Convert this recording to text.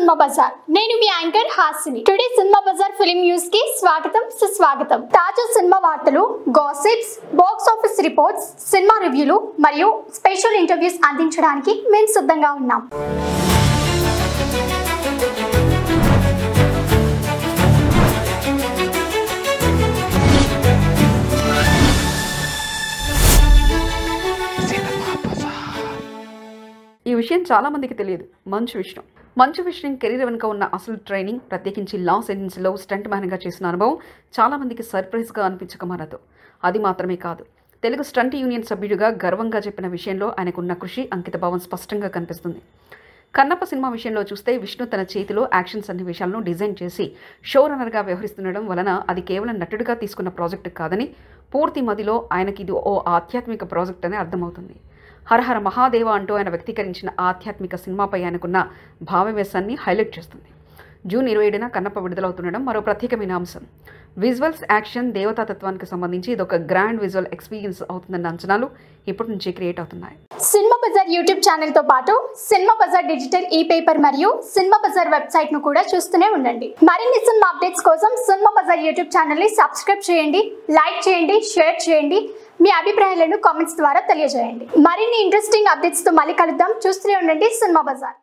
Cinema Bazaar. నేను మీ anchor Hasini. Today cinema Bazaar film news కి స్వాగతం సుస్వాగతం. తాజా సినిమా వార్తలు, gossips, box office reports, cinema రివ్యూలు మరియు స్పెషల్ ఇంటర్వ్యూస్ అందించడానికి మేము సిద్ధంగా ఉన్నాం. ఈ విషయం చాలా మందికి తెలియదు. మంచు విష్ణు కెరీర్ వెనుక ఉన్న అసలు ట్రైనింగ్, ప్రత్యేకించి లాస్ ఏంజల్స్లో స్టంట్ మ్యాన్గా చేసిన అనుభవం చాలా మందికి సర్ప్రైజ్గా అనిపించక మానదు. అది మాత్రమే కాదు, తెలుగు స్టంట్ యూనియన్ సభ్యుడిగా గర్వంగా చెప్పిన విషయంలో ఆయనకున్న కృషి, అంకితభావం స్పష్టంగా కనిపిస్తుంది. కన్నప్ప సినిమా విషయంలో చూస్తే విష్ణు తన చేతిలో యాక్షన్ సన్నివేశాలను డిజైన్ చేసి షో రన్నర్గా వ్యవహరిస్తుండడం వలన అది కేవలం నటుడిగా తీసుకున్న ప్రాజెక్టు కాదని, పూర్తి మదిలో ఆయనకి ఇది ఓ ఆధ్యాత్మిక ప్రాజెక్ట్ అని అర్థమవుతుంది. హరహర మహాదేవ అంటూ ఆయన వ్యక్తీకరించిన ఆధ్యాత్మిక సినిమాపై ఆయనకున్న భావవ్యాసాన్ని హైలైట్ చేస్తుంది. జూన్ 27న కన్నప్ప విడుదలవుతుండడం మరో ప్రత్యేకమైన అంశం. విజువల్స్, యాక్షన్, దేవతాతత్వానికి సంబంధించి ఇదొక గ్రాండ్ విజువల్ ఎక్స్పీరియన్స్ అవుతుందన్న అంచనాలు ఇప్పటి నుంచి క్రియేట్ అవుతున్నాయి. సినిమా బజార్ యూట్యూబ్ ఛానల్ తో పాటు సినిమా బజార్ డిజిటల్ ఈ పేపర్ మరియు సినిమా బజార్ వెబ్సైట్ ను కూడా చూస్తూనే ఉండండి. మరిన్ని సినిమా అప్డేట్స్ కోసం సినిమా బజార్ యూట్యూబ్ ఛానల్ ని సబ్స్క్రైబ్ చేయండి, లైక్ చేయండి, షేర్ చేయండి. మీ అభిప్రాయాలను కామెంట్స్ ద్వారా తెలియజేయండి. మరిన్ని ఇంట్రెస్టింగ్ అప్డేట్స్ తో మళ్ళీ కలుద్దాం. చూస్తూనే ఉండండి సినిమా బజార్.